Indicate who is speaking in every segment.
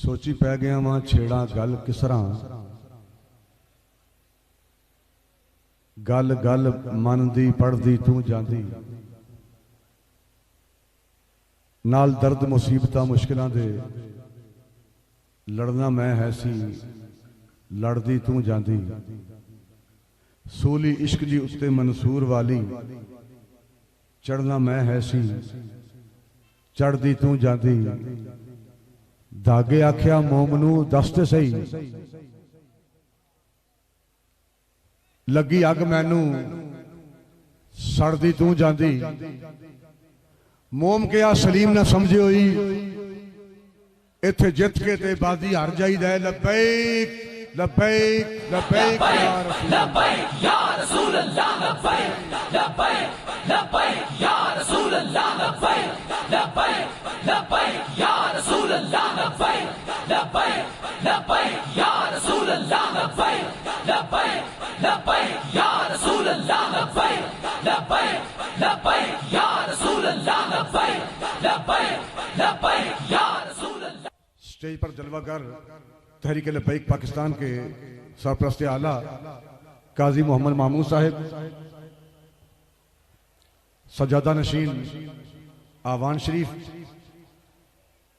Speaker 1: सोची पै गया वां छेड़ा गल किसरा, गल गल मन दी पढ़दी तू जांदी, नाल दर्द मुसीबतां मुश्किलां दे लड़ना मैं है सी, लड़दी तू जांदी, सूली इश्क दी उत्ते मंसूर वाली, चढ़ना मैं है सी, चढ़दी तू जांदी, धागे आख्या मोमनू दस ते सही, लगी अग मैनू सड़दी तू जांदी, मोम क्या सलीम ना समझे होई, इत्थे जित के ते बाजी हार जाईदा है। लब्बैक लब्बैक लब्बैक
Speaker 2: या रसूल अल्लाह, लब्बैक लब्बैक लब्बैक या रसूल अल्लाह, लब्बैक लब्बैक लब्बैक या रसूल अल्लाह, लब्बैक लब्बैक लब्बैक या रसूल अल्लाह, लब्बैक लब्बैक लब्बैक या रसूल अल्लाह, लब्बैक लब्बैक लब्बैक या रसूल अल्लाह, लब्बैक लब्बैक लब्बैक या रसूल अल्लाह।
Speaker 1: स्टेज पर जलवागर तहरीक लब्बैक पाकिस्तान के सरपरस्त आला काजी मोहम्मद महमूद साहिब, सजादा नशीन आवान शरीफ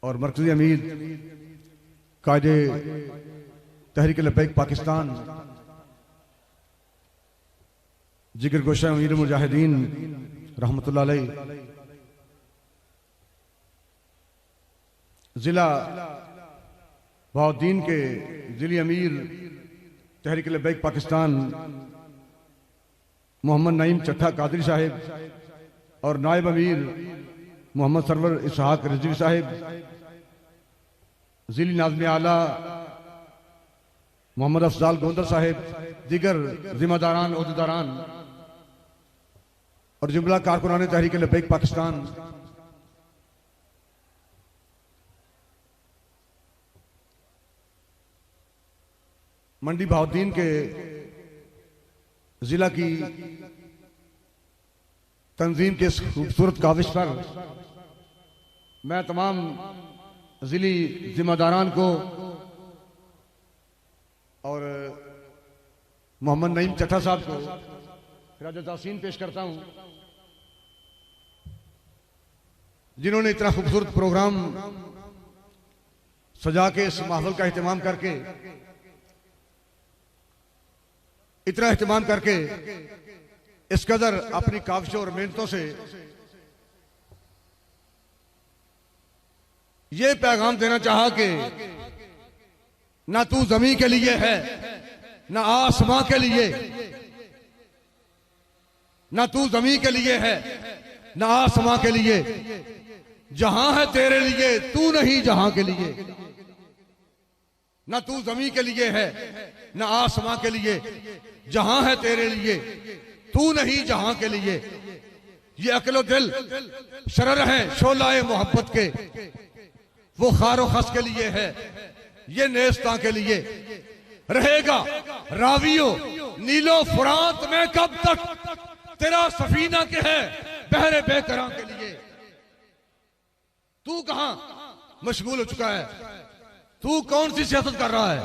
Speaker 1: और मरकजी अमीर कायदे तहरीक लब्बैक पाकिस्तान, जिगर गोशा अमीर मुजाहिदीन रहमतुल्लाह अलैह, जिला बहाउद्दीन के जिली अमीर तहरीक लब्बैक पाकिस्तान मोहम्मद नईम चट्ठा कादरी साहिब और नायब अमीर मोहम्मद सरवर इसहाक रिजवी साहिब, जिली नाज़िम आला मोहम्मद अफजाल गोंदर साहिब, दिगर जिम्मेदारान ओहदेदारान और जुमला कारकुनान तहरीक लब्बैक पाकिस्तान, मंडी बहाउद्दीन के जिला की तंजीम के खूबसूरत काविश पर मैं तमाम जिली जिम्मेदारान को और मोहम्मद नईम चट्ठा साहब को खिराज तासीन पेश करता हूं, जिन्होंने इतना खूबसूरत प्रोग्राम सजा के इस माहौल का एहतमाम करके इतना एहतमाम करके इस कदर अपनी काविशों और मेहनतों से ये पैगाम देना चाहा कि ना तू जमीन के लिए है, ना आसमां के लिए, ना तू जमीन के लिए है, ना आसमां के लिए, जहां है तेरे लिए तू नहीं जहां के लिए, ना तू जमीन के लिए है, ना आसमां के लिए, जहां है तेरे लिए तू नहीं जहां के लिए, ये अक्लो दिल शरर है शोलाए मोहब्बत के, वो खारो खस के लिए है, ये नेस्ता के लिए, रहेगा रावियो नीलो फुरात में कब तक, तेरा सफीना के है बहरे बेकरां के लिए, तू कहां मशगूल हो चुका है, तू कौन सी सियासत कर रहा है,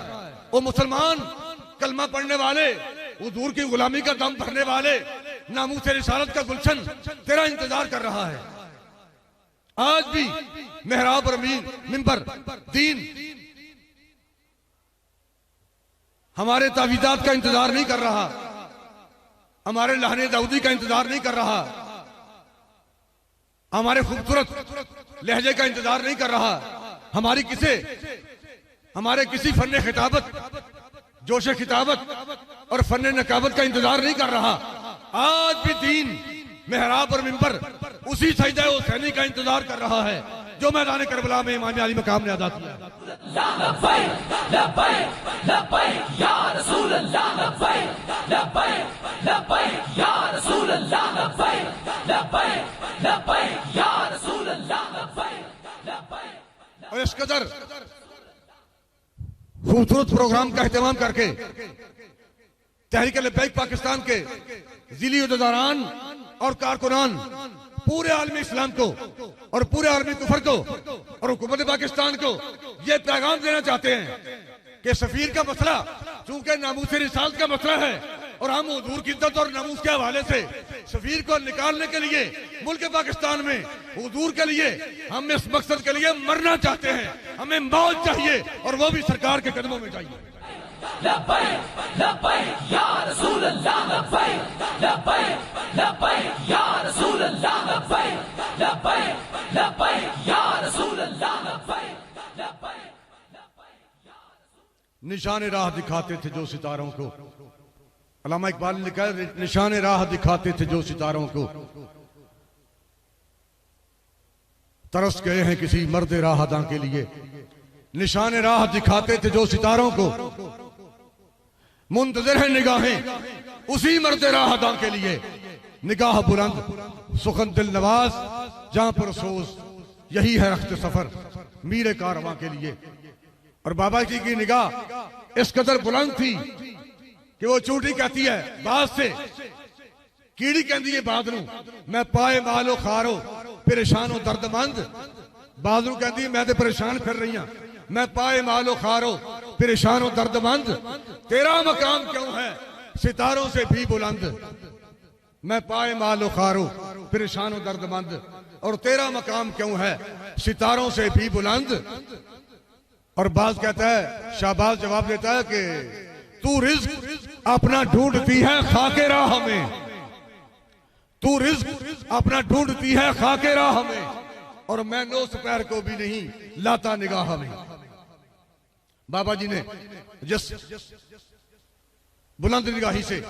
Speaker 1: वो मुसलमान कलमा पढ़ने वाले, हुजूर की गुलामी का दम भरने वाले, नामूस रिसालत का गुलशन तेरा इंतजार कर रहा है। आज भी मेहराब और मिंबर दीन हमारे तावीज़ात का इंतजार नहीं कर रहा, हमारे लहने दाऊदी का इंतजार नहीं कर रहा, हमारे खूबसूरत लहजे का इंतजार नहीं कर रहा, हमारे किसी फन्ने खिताबत, जोशे खिताबत और फन्ने नकाबत का इंतजार नहीं कर रहा। आज भी दीन मेहराब और मिंबर उसी सजदा हुसैनी का इंतजार कर रहा है जो मैदान करबला में इमाम अली मकाम ने अदा किया।
Speaker 2: लब्बैक लब्बैक लब्बैक या रसूल अल्लाह, लब्बैक लब्बैक लब्बैक या रसूल अल्लाह, लब्बैक लब्बैक लब्बैक या रसूल अल्लाह, लब्बैक लब्बैक।
Speaker 1: और इस कदर खूबसूरत प्रोग्राम का एहतमाम करके तहरीक लब्बैक पाकिस्तान के जिली उहदेदारान और कारकुनान पूरे आलमी इस्लाम को और पूरे आलमी कुफर को और हुकूमत पाकिस्तान को ये पैगाम देना चाहते हैं कि सफीर का मसला चूंकि नामूस रिसालत का मसला है और हम हुजूर की इज्जत और नामूस के हवाले से सफीर को निकालने के लिए मुल्क पाकिस्तान में हुजूर के लिए हम इस मकसद के लिए मरना चाहते हैं। हमें मौत चाहिए और वो भी सरकार के कदमों में चाहिए।
Speaker 2: लब्बैक लब्बैक या रसूल अल्लाह लब्बैक लब्बैक लब्बैक या रसूल अल्लाह लब्बैक लब्बैक लब्बैक या रसूल अल्लाह लब्बैक लब्बैक
Speaker 1: निशान राह दिखाते थे जो सितारों को, अल्लामा इकबाल ने लिखा है, निशान राह दिखाते थे जो सितारों को, तरस गए हैं किसी मर्द राह अदा के लिए। निशान राह दिखाते थे जो सितारों को, मुंतज़िर है निगाहें उसी मर्द राह अदा के लिए। निगाह बुलंद सुखन दिल नवाज जहां पर सोज, यही है रख्त सफर मीरे कारवां के लिए। और बाबा जी की निगाह इस कदर बुलंद थी कि वो चूटी कहती है बात से, कीड़ी कहती है बादरू मैं पाए मालो खारो परेशान हो दर्दमंद। बादरू कहती है मैं तो परेशान फिर रही हूं, मैं पाए मालो खारो परेशान हो दर्दमंद। तेरा मकाम क्यों है सितारों से भी बुलंद, मैं पाए मालो खारो परेशान हो दर्दमंद। और तेरा मकाम क्यों है सितारों से भी बुलंद। और बाज कहता है, शाहबाज जवाब देता है कि तू रिज़्क अपना ढूंढती है खाके राह में, तू रिज़्क अपना ढूंढती है खाके राह में, और मैं नो सपैर को भी नहीं लाता निगाह में। बाबा जी ने जिस बुलंद निगाही से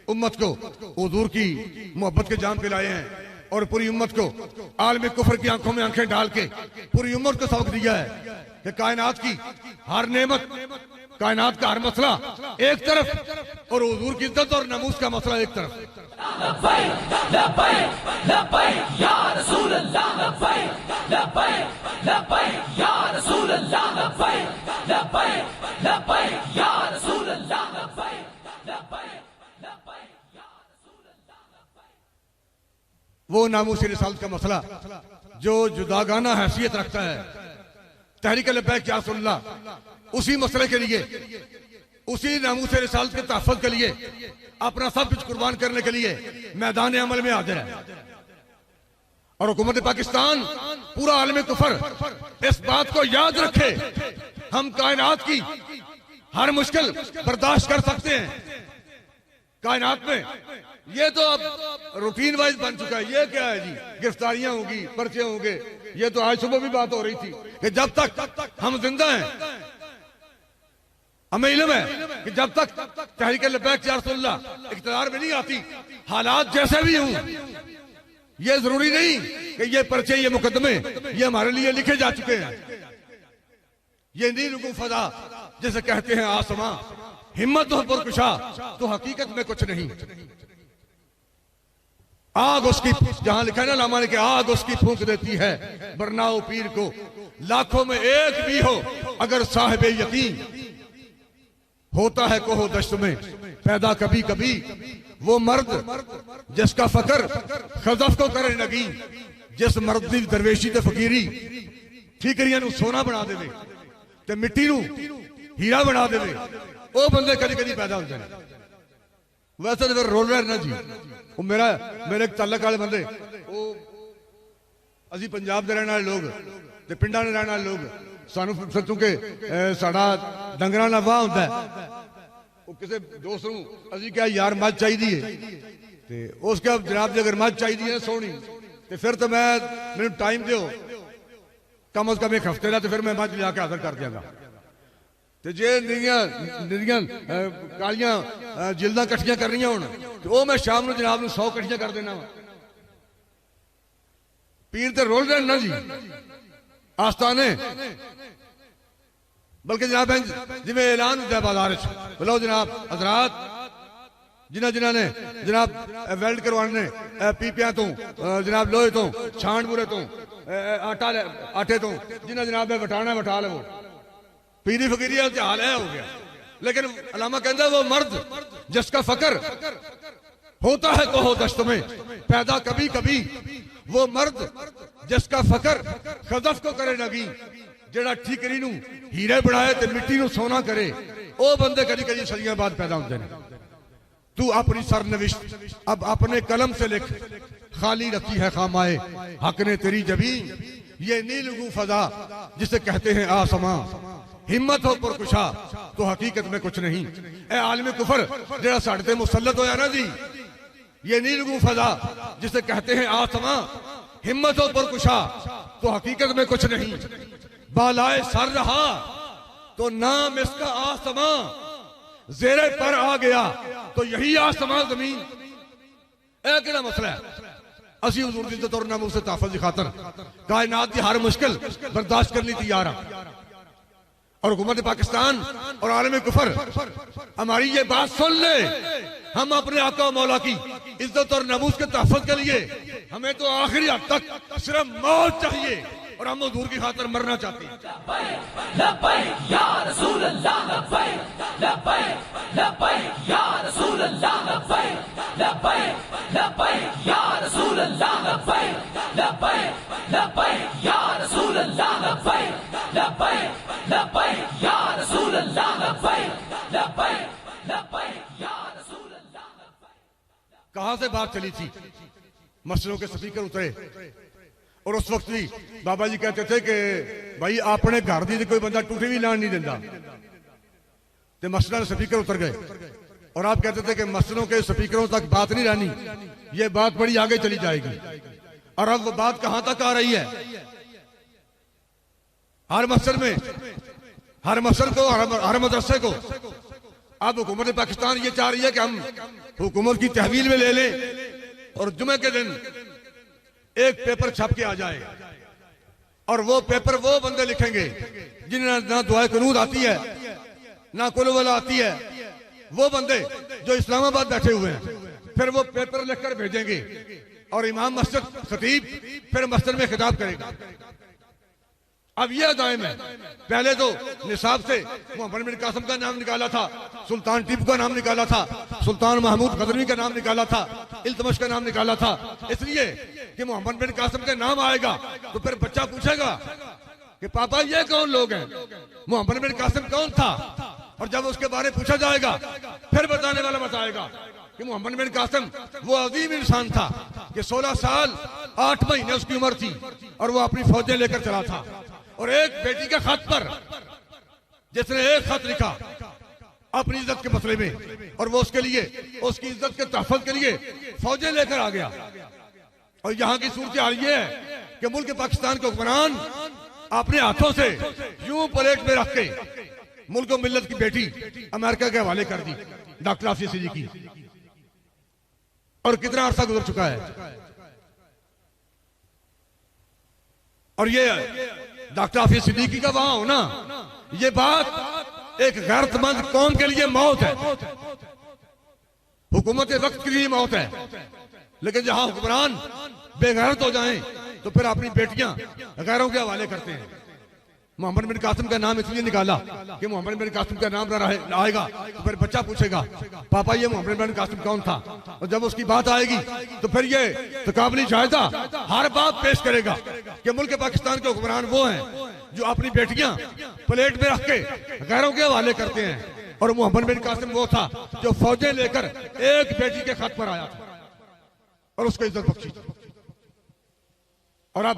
Speaker 1: उम्मत को हुजूर की मोहब्बत के जाम पिलाए हैं और पूरी उम्मत को आलमी कुफर की आंखों में आंखें डाल के पूरी उम्मत को सबक दिया है कि कायनात की हर नेमत, कायनात का हर मसला एक तरफ और हुजूर की इज्जत और नमूस का मसला एक तरफ।
Speaker 2: लब्बैक लब्बैक लब्बैक या रसूल अल्लाह लब्बैक लब्बैक लब्बैक या रसूल अल्लाह लब्बैक लब्बैक लब्बैक या रसूल अल्लाह लब्बैक लब्बैक लब्बैक या रसूल अल्लाह लब्बैक।
Speaker 1: वो नामूस रिसालत का मसला जो जुदागाना हैसियत रखता है, तहरीक लब्बैक या रसूलल्लाह, उसी मसले के लिए, उसी नामूस रिसालत के तहफ़्फ़ुज़ के लिए अपना सब कुछ कुर्बान करने के लिए मैदान अमल में हाजिर है। और हुकूमत पाकिस्तान पूरा आलम कुफर इस बात को याद रखे, हम कायनात की हर मुश्किल बर्दाश्त कर सकते हैं। कायनात में ये तो अब रूटीन वाइज बन चुका है। ये क्या है जी, गिरफ्तारियां होंगी, पर्चे होंगे। ये तो आज सुबह भी बात हो रही थी कि जब तक हम जिंदा हैं, हमें इल्म है कि जब तक तहरीक लब्बैक या रसूलल्लाह इक़्तिदार में नहीं आती, हालात जैसे भी हों, ये जरूरी नहीं कि ये पर्चे, ये मुकदमे ये हमारे लिए लिखे जा चुके हैं। ये नहीं रुकू फजा जैसे कहते हैं आसमां, हिम्मत हो पुरकुशा तो हकीकत में कुछ नहीं। आग उसकी, जहां लिखा है ना लामा ने कि आग उसकी फूंक देती है बरनाओ पीर को, लाखों में एक भी हो अगर साहिब यकीन, होता है कोहो दश्त में पैदा कभी कभी वो मर्द जिसका फकर खजफ को करे नगी, जिस मर्द दी दरवेशी ते फकीरी ठीकरियां नू सोना बना देवे ते मिट्टी नू हीरा बना देवे, वो बंदे कदी कदी पैदा होते हैं। वैसे तो फिर रोल रहा ना जी, वो मेरे एक ताल्लुक वाले बंदे, वो असी पंजाब दे रहने वाले लोग ते पिंडां दे रहने वाले लोग, सानू चूंकि साडा डंगरां दा वाह हुंदा है, वो किसी दोस्त नूं असी क्या यार मझ चाहिदी है ते उस क्या जनाब जी अगर मझ चाहिदी है सोहनी ते फिर तो मैनू टाइम दिओ कम अज कम एक हफ्ते का, तो फिर मैं मझ लिया के हाजिर कर दियांगा। ते जे निरियां कालियां जिल्दां कट्ठियां करनियां होण ते वो मैं शाम नूं जनाब नूं 100 कट्ठियां कर देना वा। पीर ते रोल रहे ना जी आस्थाने, बल्कि जनाब जिवें ऐलान होता है बाजार बोलो जनाब हजरात जिन्हां ने जनाब वेल्ड करवाने पीपियां तो जनाब लोहे तो छाणबुरे तो आटे तो जिन्हें जनाब वटाना वटा लो। पीरी फकीरी हाल है हो गया। लेकिन अलामा कहता है वो मर्द जिसका फकर होता है कोहो दश्त में पैदा कभी कभी, वो मर्द जिसका फकर खजफ को करे लगी, जेड़ा ठीकरी नू हीरे बनाए ते मिट्टी नू सोना करे, ओ बंदे कदी कदी सदियां बाद पैदा होते हैं। तू अपनी सरनविश्त अब अपने कलम से लिख, खाली रखी है खामाए हक ने तेरी जबीन, ये नीलगू फजा जिसे कहते हैं आसमां, हिम्मत हो पुरकुशा तो हकीकत में कुछ नहीं। ए आलमी कुफर जेड़ा साडे ते मुसल्लत होया ना जी, ये नीलगू फजा जिसे कहते हैं आसमां, हिम्मत हो पुरकुशा तो हकीकत में कुछ नहीं। बालाए सर रहा तो नाम इसका आसमां, जेरे पर आ गया तो यही आसमां जमीन। ए केड़ा मसला है? असी हुजूर दी इज्जत और नामूस से तहफ़्फ़ुज़ की खातर कायनात की हर मुश्किल बर्दाश्त करनी तैयार है। और हुकूमत पाकिस्तान और आलम कुफर हमारी ये बात सुन ले, हम अपने आका मौला की इज्जत और नमूस के तहफ़्फ़ुज़ के लिए हमें तो आखिरी हद तक सिर्फ मौत चाहिए और हम हुजूर की खातिर मरना चाहते हैं।
Speaker 2: लब्बैक या रसूल अल्लाह, लब्बैक लब्बैक लब्बैक या रसूल अल्लाह, लब्बैक लब्बैक लब्बैक या रसूल अल्लाह, लब्बैक लब्बैक लब्बैक या रसूल अल्लाह, लब्बैक लब्बैक लब्बैक या रसूल अल्लाह, लब्बैक लब्बैक लब्बैक या रसूल अल्लाह।
Speaker 1: कहां से बात चली थी? मसलों के स्पीकर उतरे और उस वक्त भी बाबा जी कहते थे कि भाई अपने घर दी कोई बंदा टूटी भी लान नहीं देता, तो मसला स्पीकर उतर गए और आप कहते थे कि मसलों के स्पीकरों तक बात नहीं रहनी, ये बात बड़ी आगे चली जाएगी। और अब वो बात कहां तक आ रही है? हर मसल में, हर मसल को, हर मदरसे को अब हुकूमत पाकिस्तान ये चाह रही है कि हम हुकूमत की तहवील में ले लें और जुमे के दिन एक पेपर छप के आ जाए और वो पेपर वो बंदे लिखेंगे जिन्हें ना दुआए कुनूत आती है ना कुल वाला आती है, वो बंदे जो इस्लामाबाद बैठे हुए हैं, फिर वो पेपर लिखकर भेजेंगे और इमाम मस्जिद खतीब फिर मस्जिद में खिताब करेगा। अब यह दायम है। पहले तो निसाब से मोहम्मद बिन कासिम का नाम निकाला था, सुल्तान टीपू का नाम निकाला था, सुल्तान महमूद गजनवी का नाम निकाला था, इल्तमश का नाम निकाला था, इसलिए कि मोहम्मद बिन कासिम का नाम आएगा तो फिर बच्चा पूछेगा कि पापा ये कौन लोग हैं, मोहम्मद बिन कासिम कौन था? और जब उसके बारे में पूछा जाएगा फिर बताने वाला बताएगा कि मोहम्मद बिन कासिम वो अजीम इंसान था कि 16 साल 8 महीने उसकी उम्र थी और वो अपनी फौजें लेकर चला था। और एक बेटी के खत पर जिसने एक खत लिखा अपनी इज्जत के मसले में, और वो उसके लिए, उसकी इज्जत के तहफ़्फ़ुज़ के लिए फौजें लेकर आ गया। और यहाँ की सूरत हाल ये है कि मुल्क पाकिस्तान के हुक्मरान अपने हाथों से यूं प्लेट में रख के मुल्क और मिल्लत की बेटी अमेरिका के हवाले कर दी, डॉक्टर हाफिज सिद्दीकी की। और कितना अरसा गुजर चुका है। और ये डॉक्टर हाफिज सिद्दीकी का वहां होना, ये बात एक गैरतमंद कौम के लिए मौत है, हुकूमत वक्त के लिए मौत है। लेकिन जहां हुक्मरान बेगैरत हो जाएं तो फिर अपनी बेटियां गैरों के हवाले करते हैं। मोहम्मद बिन कासिम का नाम इसलिए निकाला कि मोहम्मद बिन कासिम का नाम आएगा तो फिर बच्चा पूछेगा पापा ये मोहम्मद बिन कासिम कौन था? और जब उसकी बात आएगी तो फिर ये तकाबली जायजा हर बात पेश करेगा कि मुल्क पाकिस्तान के हुक्मरान वो हैं जो अपनी बेटियां प्लेट में रख के गैरों के हवाले करते हैं। और मोहम्मद बिन कासिम वो था जो फौजें लेकर एक बेटी के खत पर आया था और उसको इज्जत बख्शी। और अब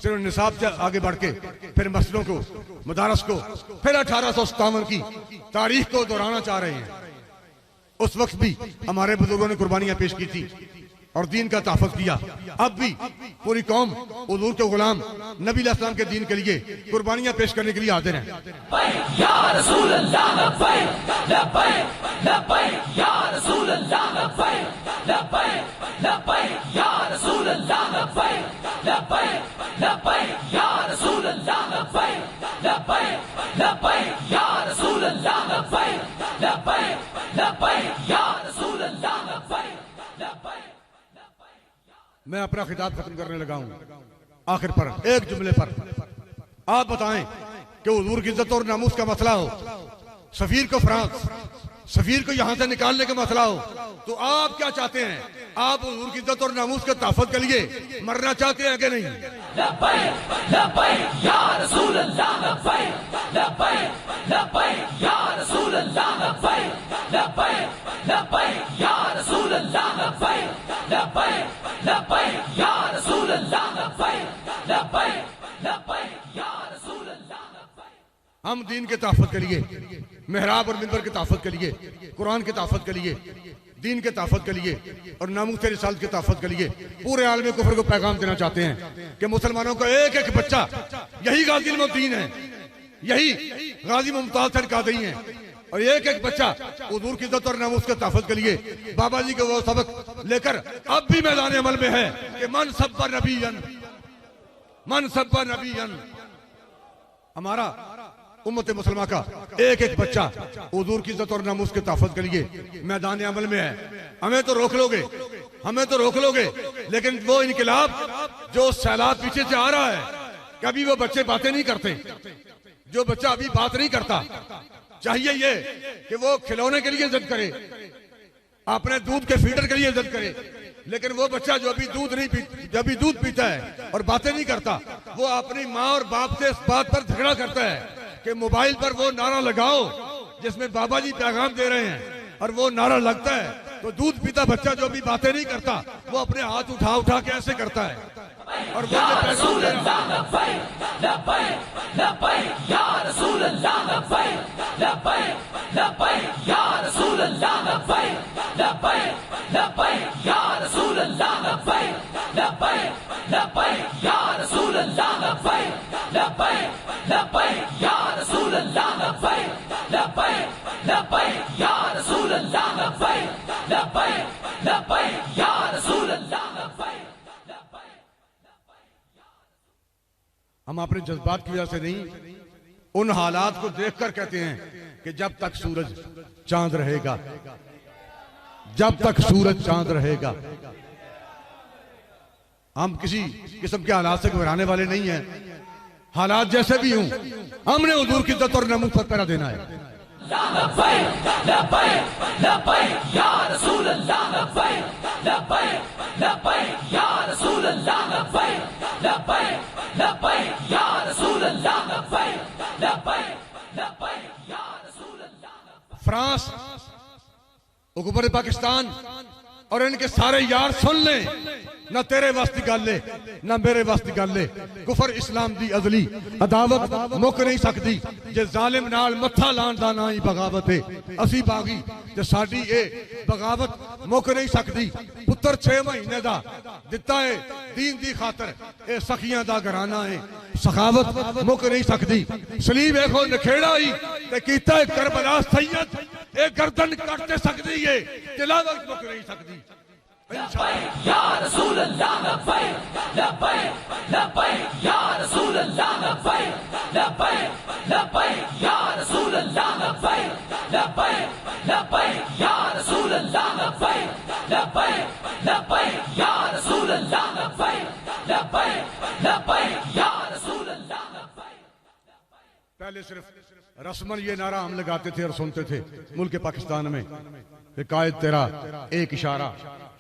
Speaker 1: सिर्फ निसाब से आगे बढ़ के फिर मसलों को, मदारस को, फिर 1857 की तारीख को दोहराना चाह रहे हैं। उस वक्त भी हमारे बुजुर्गों ने कुर्बानियां पेश की थी और दीन का तहफ़्फ़ुज़ किया। अब भी पूरी कौम हुजूर के गुलाम नबी अलैहिस्सलाम के दीन के लिए कुर्बानियां पेश करने के लिए हाजिर हैं।
Speaker 2: या रसूल अल्लाह, लब्बैक लब्बैक लब्बैक या रसूल अल्लाह, लब्बैक लब्बैक लब्बैक या रसूल अल्लाह, लब्बैक लब्बैक लब्बैक या रसूल अल्लाह, लब्बैक लब्बैक लब्बैक या रसूल अल्लाह, लब्बैक लब्बैक लब्बैक या रसूल अल्लाह, लब्बैक लब्बैक।
Speaker 1: मैं अपना खिताब खत्म करने लगा हूं। आखिर पर एक जुमले पर आप बताएं कि हुजूर की इज्जत और नामूस का मसला हो, सफीर को फ्रांस सफीर को यहां से निकालने का मसला हो, तो आप क्या चाहते हैं? आप हुजूर की इज्जत और नामूस के तहफ़्फ़ुज़ के लिए मरना चाहते हैं कि नहीं?
Speaker 2: लब्बैक लब्बैक या रसूल अल्लाह, लब्बैक लब्बैक लब्बैक या रसूल अल्लाह, लब्बैक लब्बैक लब्बैक या रसूल अल्लाह, लब्बैक लब्बैक लब्बैक या रसूल अल्लाह, लब्बैक लब्बैक लब्बैक या रसूल अल्लाह, लब्बैक।
Speaker 1: हम दीन के तहफ़्फ़ुज़ के लिए, मेहराब और मिंबर के तहफ़्फ़ुज़ के लिए, कुरान के तहफ़्फ़ुज़ के लिए, दीन के तहफ़्फ़ुज़ के लिए और नामूस रिसालत के तहफ़्फ़ुज़ के लिए पूरे आलम कुफ्र को पैगाम देना चाहते हैं कि मुसलमानों का एक एक बच्चा, यही गाज़ी इल्मुद्दीन है, यही गाज़ी मुमताज़ सर कादरी हैं, और एक एक बच्चा हुजूर की इज्जत और नामूस के तहफ़्फ़ुज़ के लिए बाबा जी के वो सबक लेकर अब भी मैदान अमल में है कि मन सब्बा नबीयन, मन सब्बा नबीयन। हमारा उम्मत मुसलमान का एक एक बच्चा हुजूर की इज्जत और नामूस के तहफ़्फ़ुज़ के लिए मैदान अमल में है। हमें तो रोक लोगे, हमें तो रोक लोगे, लेकिन वो इनकलाब जो सैलाब पीछे से आ रहा है, कभी वो बच्चे बातें नहीं करते। जो बच्चा अभी बात नहीं करता, चाहिए ये कि वो खिलौने के लिए इज्जत करे, अपने दूध के फीडर के लिए इज्जत करे, लेकिन वो बच्चा जो अभी दूध नहीं पी, जो अभी दूध पीता है और बातें नहीं करता, वो अपनी माँ और बाप से इस बात पर झगड़ा करता है कि मोबाइल पर वो नारा लगाओ जिसमें बाबा जी पैगाम दे रहे हैं, और वो नारा लगता है तो दूध पीता बच्चा जो भी बातें नहीं करता, वो अपने हाथ उठा उठा के ऐसे करता है, और वो ये पैगाम दे रहा है।
Speaker 2: लब्बैक लब्बैक या रसूल अल्लाह, लब्बैक लब्बैक लब्बैक या रसूल अल्लाह, लब्बैक लब्बैक लब्बैक या रसूल अल्लाह, लब्बैक लब्बैक लब्बैक या रसूल अल्लाह, लब्बैक लब्बैक लब्बैक या रसूल अल्लाह, लब्बैक लब्बैक लब्बैक या रसूल अल्लाह, लब्बैक लब्बैक लब्बैक या रसूल अल्लाह, लब्बैक।
Speaker 1: हम अपने जज्बात की वजह से नहीं, उन हालात को देखकर कहते हैं कि जब तक सूरज चांद रहेगा, जब तक सूरज चांद रहेगा। हम किसी किस्म के हालात से घबराने वाले नहीं हैं। हालात जैसे भी हों, हमने हुजूर की इज्जत और नामूस पर पहरा देना है।
Speaker 2: लब्बैक लब्बैक लब्बैक या रसूल अल्लाह, लब्बैक लब्बैक लब्बैक या रसूल अल्लाह, लब्बैक लब्बैक लब्बैक या रसूल अल्लाह, लब्बैक लब्बैक लब्बैक या रसूल अल्लाह।
Speaker 1: फ्रांस, हुकूमत पाकिस्तान और इनके सारे यार सुन लें, ना तेरे वास्ते गल है, ना मेरे वास्ते गल है। कुफर इस्लाम दी अजली अदावत मुक नहीं सकती जे जालिम नाल मत्था लाण दा ना ही बगावत है। असी बागी ते साडी ए बगावत मुक नहीं सकती। पुत्र 6 महीने दा दिता है दीन दी खातर, ए सखियां दा घराना है, सखावत मुक नहीं सकती। सलीब देखो नखेड़ा ही ते कीता है करबला सैयद, ए गर्दन कट सकती है, तिलावत मुक नहीं सकती।
Speaker 2: लब्बैक या रसूल अल्लाह, लब्बैक लब्बैक लब्बैक या रसूल अल्लाह, लब्बैक लब्बैक लब्बैक या रसूल अल्लाह, लब्बैक लब्बैक लब्बैक या रसूल अल्लाह, लब्बैक लब्बैक लब्बैक या रसूल अल्लाह, लब्बैक लब्बैक लब्बैक या रसूल अल्लाह, लब्बैक।
Speaker 1: पहले सिर्फ रस्मन ये नारा हम लगाते थे और सुनते थे मुल्क पाकिस्तान में, कायद तेरा एक इशारा,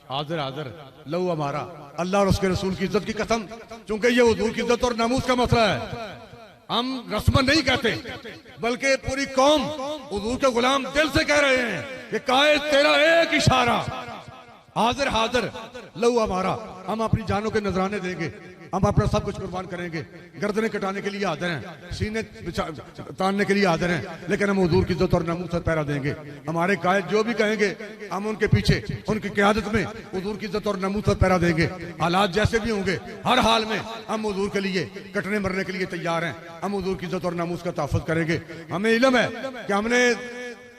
Speaker 1: हाजिर हाजिर लहू हमारा, अल्लाह और उसके रसूल की इज्जत की कसम। चूंकि ये हुजूर की इज्जत और नामूस का मसला है, हम रस्मन नहीं कहते, बल्कि पूरी कौम हुजूर के गुलाम दिल से कह रहे हैं कि कायद तेरा एक इशारा, हाजिर हाजिर लहू हमारा। हम अपनी जानों के नजराने देंगे, हम अपना सब कुछ कुर्बान करेंगे, गर्दनें कटाने के लिए हाजिर हैं, सीने तानने के लिए हाजिर हैं, लेकिन हम हुजूर की इज्जत और नामूस पर पहरा देंगे। हमारे कायद जो भी कहेंगे हम उनके पीछे, उनकी क़यादत में हुजूर की इज्जत और नामूस पर पहरा देंगे। हालात जैसे भी होंगे, हर हाल में हम हुजूर के लिए कटने मरने के लिए तैयार हैं। हम हुजूर की इज्जत और नामूस का तहफ़्फ़ुज़ करेंगे। हमें इल्म है कि हमने,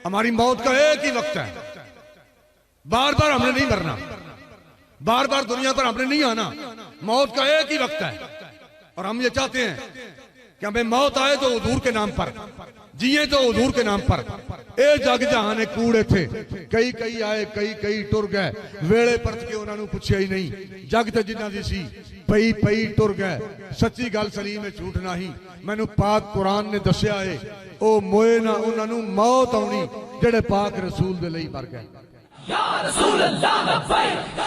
Speaker 1: हमारी मौत का एक ही वक्त है, बार बार हमने नहीं मरना, बार बार दुनिया पर हमने नहीं आना, मौत का एक ही वक्त है। और हम ये चाहते हैं कि हमें मौत आए तो हुजूर के नाम पर, जिए तो हुजूर के नाम पर। ए जग जहाने कूड़े थे, कई कई आए कई कई टुर गए, वेले परत के उन्होंने पूछे ही नहीं। जग ते जिन्हां दी सी पई पई टुर गए, सच्ची गल सलीम है झूठ नहीं। मैनू पाक कुरान ने दस्या है, ओ मोए ना उन्होंने मौत आउणी, ਜਿਹੜੇ ਪਾਕ ਰਸੂਲ ਦੇ ਲਈ ਮਰ ਗਏ।
Speaker 2: Ya Rasulullah labbaik